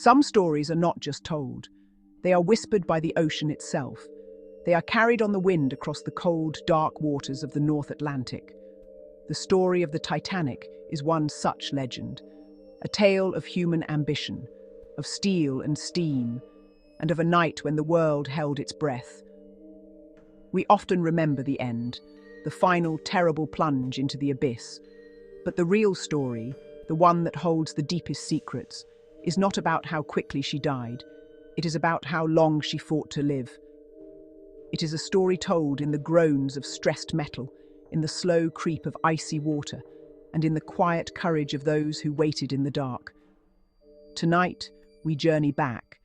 Some stories are not just told. They are whispered by the ocean itself. They are carried on the wind across the cold, dark waters of the North Atlantic. The story of the Titanic is one such legend, a tale of human ambition, of steel and steam, and of a night when the world held its breath. We often remember the end, the final terrible plunge into the abyss. But the real story, the one that holds the deepest secrets, is not about how quickly she died. It is about how long she fought to live. It is a story told in the groans of stressed metal, in the slow creep of icy water, and in the quiet courage of those who waited in the dark. Tonight, we journey back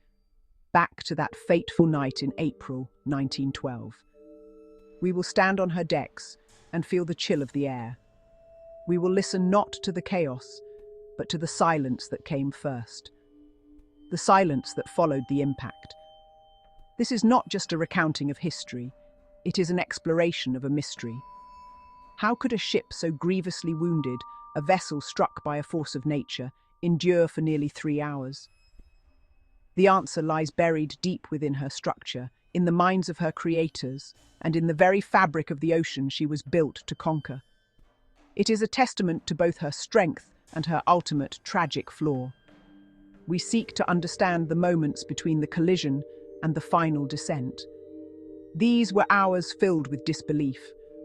to that fateful night in April 1912. We will stand on her decks and feel the chill of the air. We will listen not to the chaos, but to the silence that came first. The silence that followed the impact. This is not just a recounting of history, it is an exploration of a mystery. How could a ship so grievously wounded, a vessel struck by a force of nature, endure for nearly 3 hours? The answer lies buried deep within her structure, in the minds of her creators, and in the very fabric of the ocean she was built to conquer. It is a testament to both her strength and her ultimate tragic flaw. We seek to understand the moments between the collision and the final descent. These were hours filled with disbelief,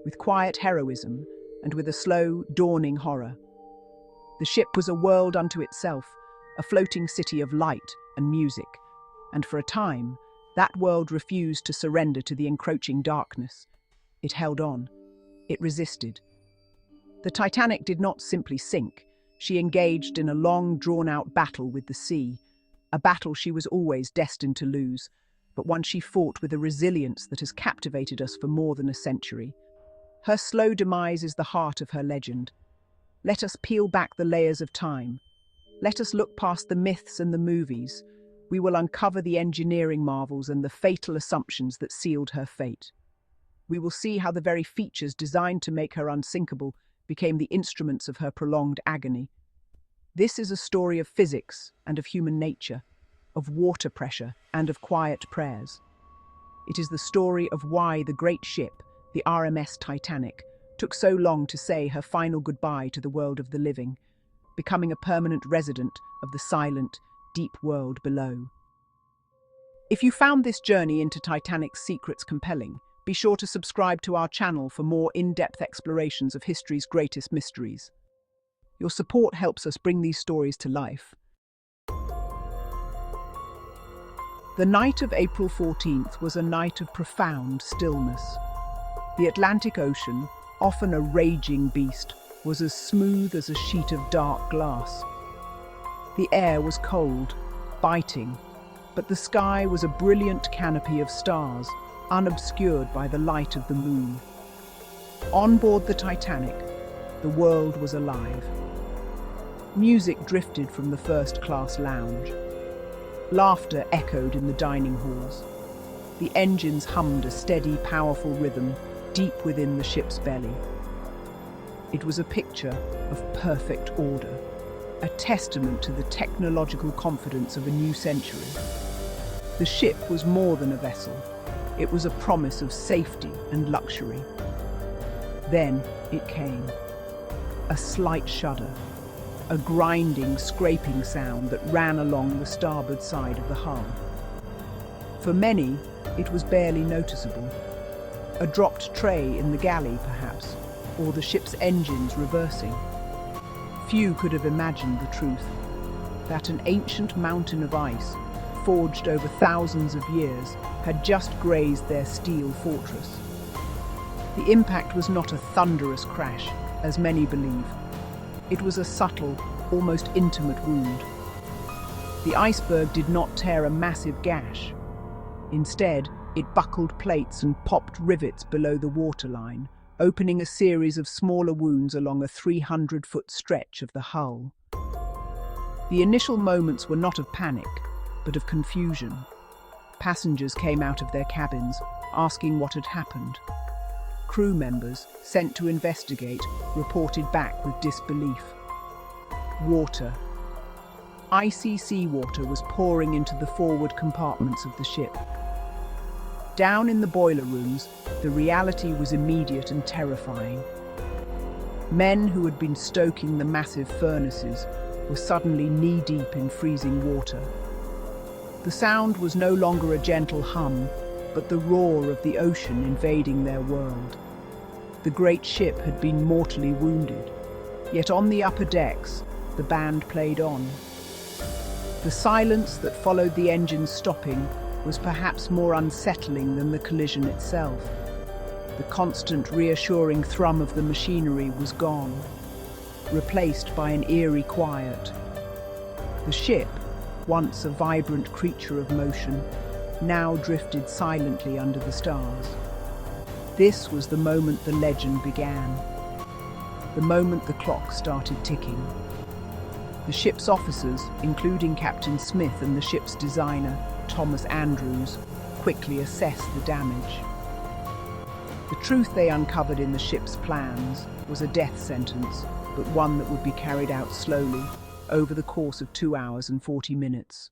with quiet heroism, and with a slow, dawning horror. The ship was a world unto itself, a floating city of light and music, and for a time, that world refused to surrender to the encroaching darkness. It held on. It resisted. The Titanic did not simply sink. She engaged in a long, drawn-out battle with the sea, a battle she was always destined to lose, but one she fought with a resilience that has captivated us for more than a century. Her slow demise is the heart of her legend. Let us peel back the layers of time. Let us look past the myths and the movies. We will uncover the engineering marvels and the fatal assumptions that sealed her fate. We will see how the very features designed to make her unsinkable became the instruments of her prolonged agony. This is a story of physics and of human nature, of water pressure and of quiet prayers. It is the story of why the great ship, the RMS Titanic, took so long to say her final goodbye to the world of the living, becoming a permanent resident of the silent, deep world below. If you found this journey into Titanic's secrets compelling, be sure to subscribe to our channel for more in-depth explorations of history's greatest mysteries. Your support helps us bring these stories to life. The night of April 14th was a night of profound stillness. The Atlantic Ocean, often a raging beast, was as smooth as a sheet of dark glass. The air was cold, biting, but the sky was a brilliant canopy of stars, unobscured by the light of the moon. On board the Titanic, the world was alive. Music drifted from the first-class lounge. Laughter echoed in the dining halls. The engines hummed a steady, powerful rhythm deep within the ship's belly. It was a picture of perfect order, a testament to the technological confidence of a new century. The ship was more than a vessel. It was a promise of safety and luxury. Then it came. A slight shudder, a grinding, scraping sound that ran along the starboard side of the hull. For many, it was barely noticeable. A dropped tray in the galley, perhaps, or the ship's engines reversing. Few could have imagined the truth, that an ancient mountain of ice, forged over thousands of years, had just grazed their steel fortress. The impact was not a thunderous crash, as many believe. It was a subtle, almost intimate wound. The iceberg did not tear a massive gash. Instead, it buckled plates and popped rivets below the waterline, opening a series of smaller wounds along a 300-foot stretch of the hull. The initial moments were not of panic, but of confusion. Passengers came out of their cabins, asking what had happened. Crew members, sent to investigate, reported back with disbelief. Water. Icy seawater was pouring into the forward compartments of the ship. Down in the boiler rooms, the reality was immediate and terrifying. Men who had been stoking the massive furnaces were suddenly knee-deep in freezing water. The sound was no longer a gentle hum, but the roar of the ocean invading their world. The great ship had been mortally wounded, yet on the upper decks, the band played on. The silence that followed the engines stopping was perhaps more unsettling than the collision itself. The constant reassuring thrum of the machinery was gone, replaced by an eerie quiet. The ship, once a vibrant creature of motion, now drifted silently under the stars. This was the moment the legend began, the moment the clock started ticking. The ship's officers, including Captain Smith and the ship's designer, Thomas Andrews, quickly assessed the damage. The truth they uncovered in the ship's plans was a death sentence, but one that would be carried out slowly, over the course of 2 hours and 40 minutes.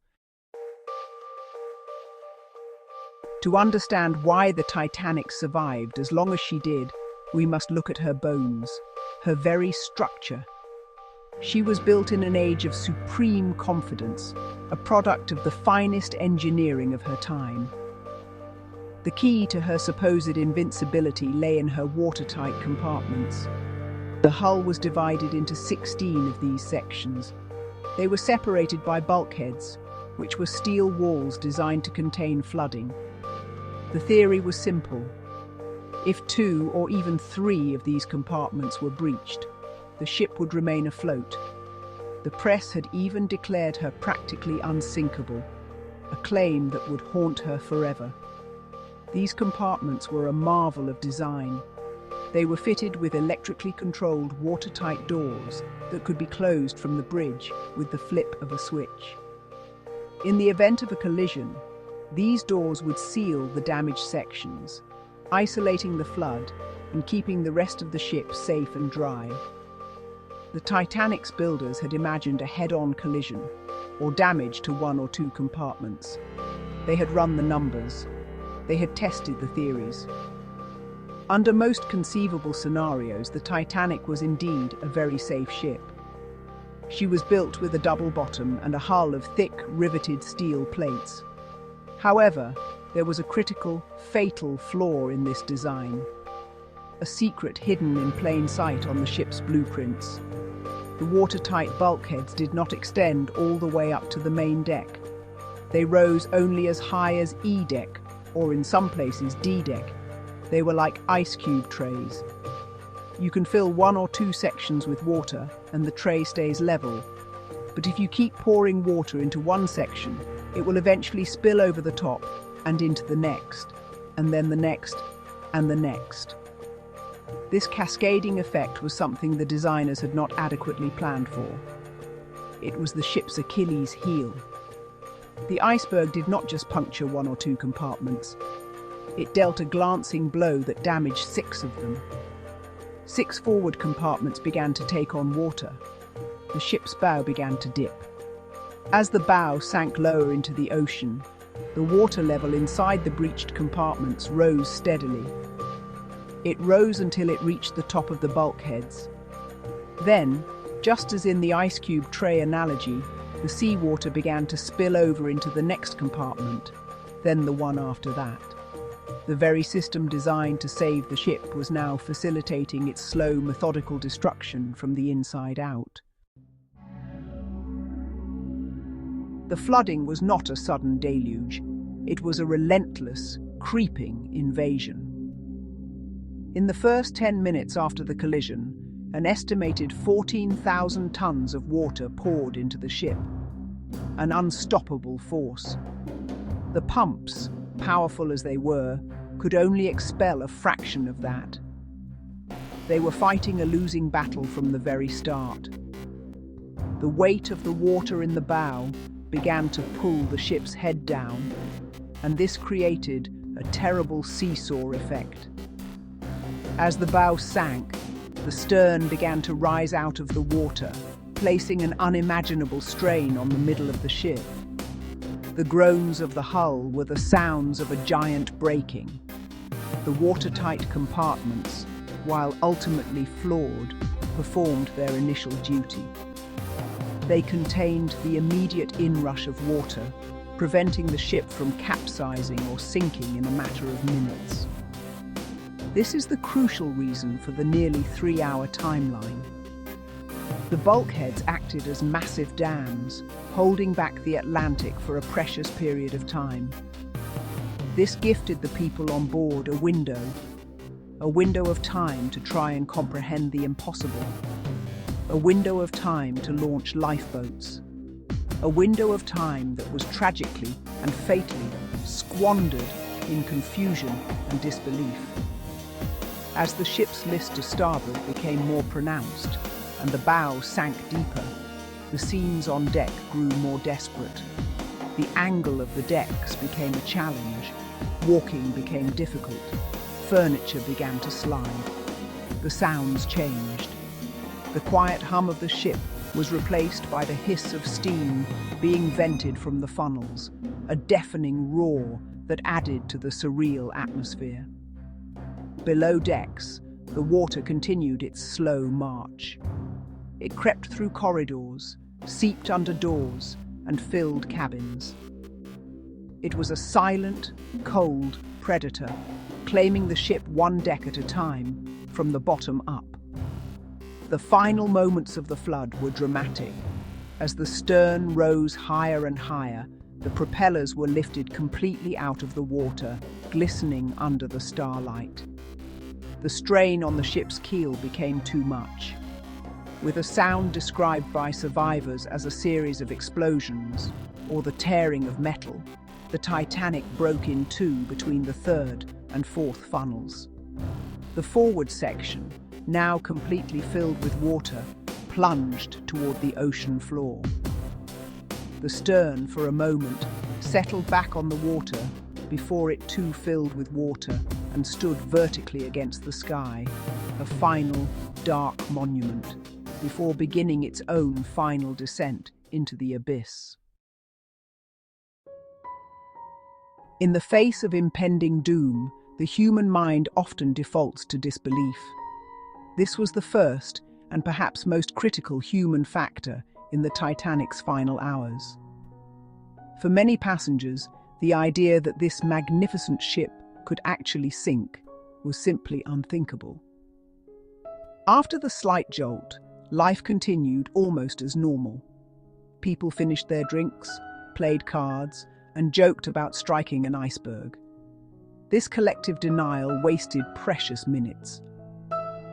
To understand why the Titanic survived as long as she did, we must look at her bones, her very structure. She was built in an age of supreme confidence, a product of the finest engineering of her time. The key to her supposed invincibility lay in her watertight compartments. The hull was divided into 16 of these sections. They were separated by bulkheads, which were steel walls designed to contain flooding. The theory was simple. If 2 or even 3 of these compartments were breached, the ship would remain afloat. The press had even declared her practically unsinkable, a claim that would haunt her forever. These compartments were a marvel of design. They were fitted with electrically controlled watertight doors that could be closed from the bridge with the flip of a switch. In the event of a collision, these doors would seal the damaged sections, isolating the flood and keeping the rest of the ship safe and dry. The Titanic's builders had imagined a head-on collision, or damage to 1 or 2 compartments. They had run the numbers. They had tested the theories. Under most conceivable scenarios, the Titanic was indeed a very safe ship. She was built with a double bottom and a hull of thick, riveted steel plates. However, there was a critical, fatal flaw in this design. A secret hidden in plain sight on the ship's blueprints. The watertight bulkheads did not extend all the way up to the main deck. They rose only as high as E deck, or in some places D deck. They were like ice cube trays. You can fill 1 or 2 sections with water and the tray stays level. But if you keep pouring water into one section, it will eventually spill over the top and into the next, and then the next, and the next. This cascading effect was something the designers had not adequately planned for. It was the ship's Achilles heel. The iceberg did not just puncture 1 or 2 compartments. It dealt a glancing blow that damaged 6 of them. 6 forward compartments began to take on water. The ship's bow began to dip. As the bow sank lower into the ocean, the water level inside the breached compartments rose steadily. It rose until it reached the top of the bulkheads. Then, just as in the ice cube tray analogy, the seawater began to spill over into the next compartment, then the one after that. The very system designed to save the ship was now facilitating its slow, methodical destruction from the inside out. The flooding was not a sudden deluge. It was a relentless, creeping invasion. In the first 10 minutes after the collision, an estimated 14,000 tons of water poured into the ship. An unstoppable force. The pumps, powerful as they were, could only expel a fraction of that. They were fighting a losing battle from the very start. The weight of the water in the bow began to pull the ship's head down, and this created a terrible seesaw effect. As the bow sank, the stern began to rise out of the water, placing an unimaginable strain on the middle of the ship. The groans of the hull were the sounds of a giant breaking. The watertight compartments, while ultimately flawed, performed their initial duty. They contained the immediate inrush of water, preventing the ship from capsizing or sinking in a matter of minutes. This is the crucial reason for the nearly 3-hour timeline. The bulkheads acted as massive dams, holding back the Atlantic for a precious period of time. This gifted the people on board a window of time to try and comprehend the impossible, a window of time to launch lifeboats, a window of time that was tragically and fatally squandered in confusion and disbelief. As the ship's list to starboard became more pronounced and the bow sank deeper, the scenes on deck grew more desperate. The angle of the decks became a challenge. Walking became difficult. Furniture began to slide. The sounds changed. The quiet hum of the ship was replaced by the hiss of steam being vented from the funnels, a deafening roar that added to the surreal atmosphere. Below decks, the water continued its slow march. It crept through corridors, seeped under doors, and filled cabins. It was a silent, cold predator, claiming the ship one deck at a time, from the bottom up. The final moments of the flood were dramatic. As the stern rose higher and higher, the propellers were lifted completely out of the water, glistening under the starlight. The strain on the ship's keel became too much. With a sound described by survivors as a series of explosions, or the tearing of metal, the Titanic broke in two between the third and fourth funnels. The forward section, now completely filled with water, plunged toward the ocean floor. The stern, for a moment, settled back on the water before it too filled with water and stood vertically against the sky, a final, dark monument, before beginning its own final descent into the abyss. In the face of impending doom, the human mind often defaults to disbelief. This was the first and perhaps most critical human factor in the Titanic's final hours. For many passengers, the idea that this magnificent ship could actually sink was simply unthinkable. After the slight jolt, life continued almost as normal. People finished their drinks, played cards, and joked about striking an iceberg. This collective denial wasted precious minutes.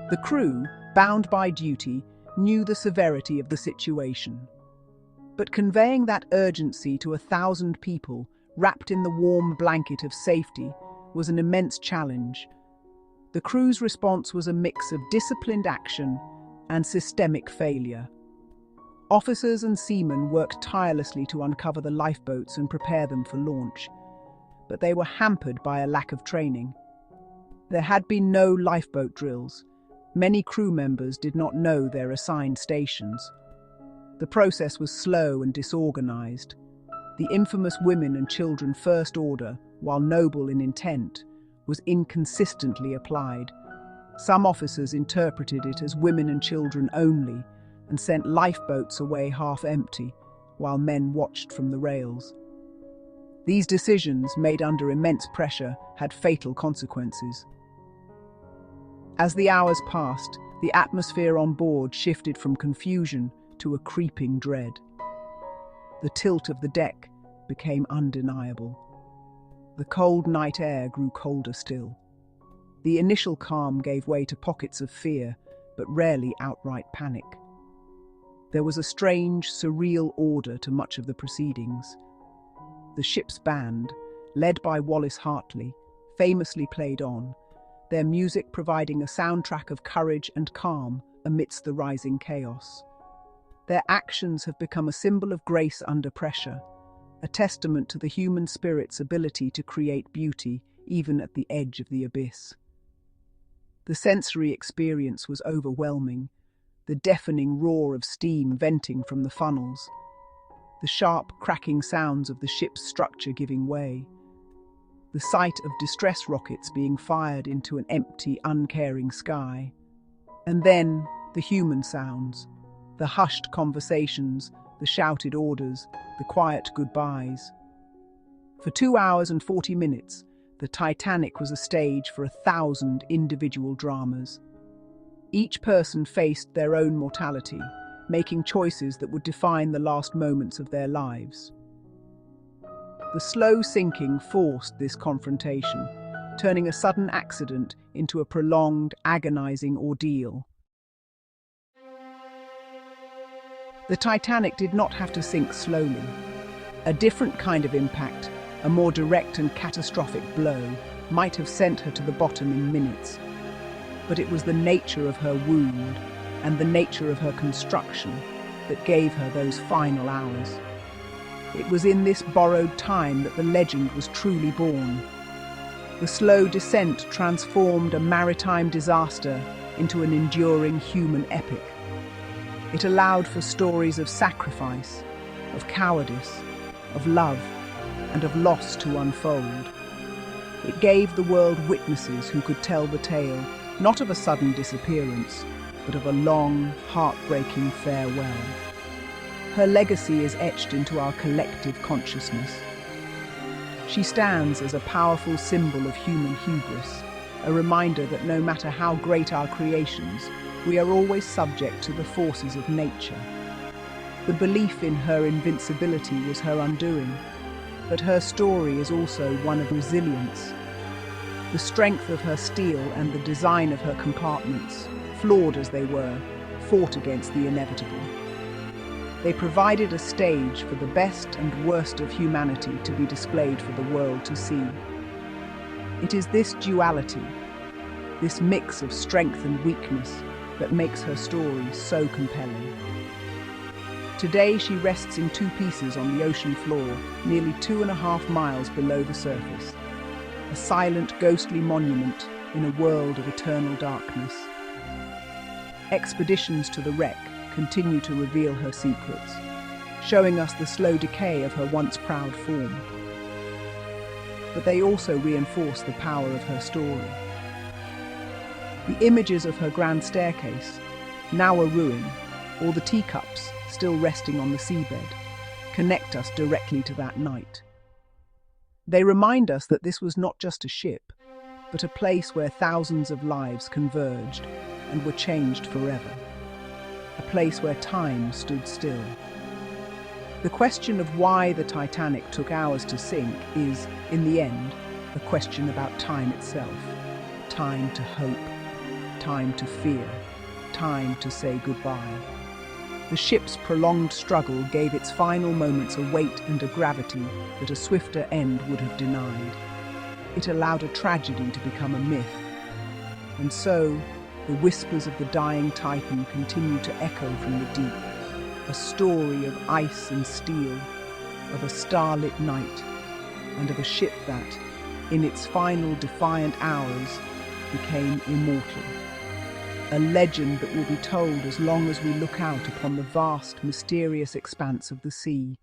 The crew, bound by duty, knew the severity of the situation. But conveying that urgency to 1,000 people wrapped in the warm blanket of safety was an immense challenge. The crew's response was a mix of disciplined action and systemic failure. Officers and seamen worked tirelessly to uncover the lifeboats and prepare them for launch, but they were hampered by a lack of training. There had been no lifeboat drills. Many crew members did not know their assigned stations. The process was slow and disorganized. The infamous women and children first order, while noble in intent, was inconsistently applied. Some officers interpreted it as women and children only and sent lifeboats away half empty, while men watched from the rails. These decisions, made under immense pressure, had fatal consequences. As the hours passed, the atmosphere on board shifted from confusion to a creeping dread. The tilt of the deck became undeniable. The cold night air grew colder still. The initial calm gave way to pockets of fear, but rarely outright panic. There was a strange, surreal order to much of the proceedings. The ship's band, led by Wallace Hartley, famously played on, their music providing a soundtrack of courage and calm amidst the rising chaos. Their actions have become a symbol of grace under pressure, a testament to the human spirit's ability to create beauty even at the edge of the abyss. The sensory experience was overwhelming. the deafening roar of steam venting from the funnels, the sharp cracking sounds of the ship's structure giving way, the sight of distress rockets being fired into an empty, uncaring sky, and then the human sounds, the hushed conversations, the shouted orders, the quiet goodbyes. For 2 hours and 40 minutes, the Titanic was a stage for 1,000 individual dramas. Each person faced their own mortality, making choices that would define the last moments of their lives. The slow sinking forced this confrontation, turning a sudden accident into a prolonged, agonizing ordeal. The Titanic did not have to sink slowly. A different kind of impact, a more direct and catastrophic blow, might have sent her to the bottom in minutes. But it was the nature of her wound and the nature of her construction that gave her those final hours. It was in this borrowed time that the legend was truly born. The slow descent transformed a maritime disaster into an enduring human epic. It allowed for stories of sacrifice, of cowardice, of love, and of loss to unfold. It gave the world witnesses who could tell the tale, not of a sudden disappearance, but of a long, heartbreaking farewell. Her legacy is etched into our collective consciousness. She stands as a powerful symbol of human hubris, a reminder that no matter how great our creations, we are always subject to the forces of nature. The belief in her invincibility was her undoing, but her story is also one of resilience. The strength of her steel and the design of her compartments, flawed as they were, fought against the inevitable. They provided a stage for the best and worst of humanity to be displayed for the world to see. It is this duality, this mix of strength and weakness, that makes her story so compelling. Today she rests in 2 pieces on the ocean floor, nearly 2.5 miles below the surface. A silent, ghostly monument in a world of eternal darkness. Expeditions to the wreck continue to reveal her secrets, showing us the slow decay of her once proud form. But they also reinforce the power of her story. The images of her grand staircase, now a ruin, or the teacups still resting on the seabed, connect us directly to that night. They remind us that this was not just a ship, but a place where thousands of lives converged and were changed forever. A place where time stood still. The question of why the Titanic took hours to sink is, in the end, a question about time itself. Time to hope, time to fear, time to say goodbye. The ship's prolonged struggle gave its final moments a weight and a gravity that a swifter end would have denied. It allowed a tragedy to become a myth. And so, the whispers of the dying Titan continue to echo from the deep, a story of ice and steel, of a starlit night, and of a ship that, in its final defiant hours, became immortal. A legend that will be told as long as we look out upon the vast, mysterious expanse of the sea,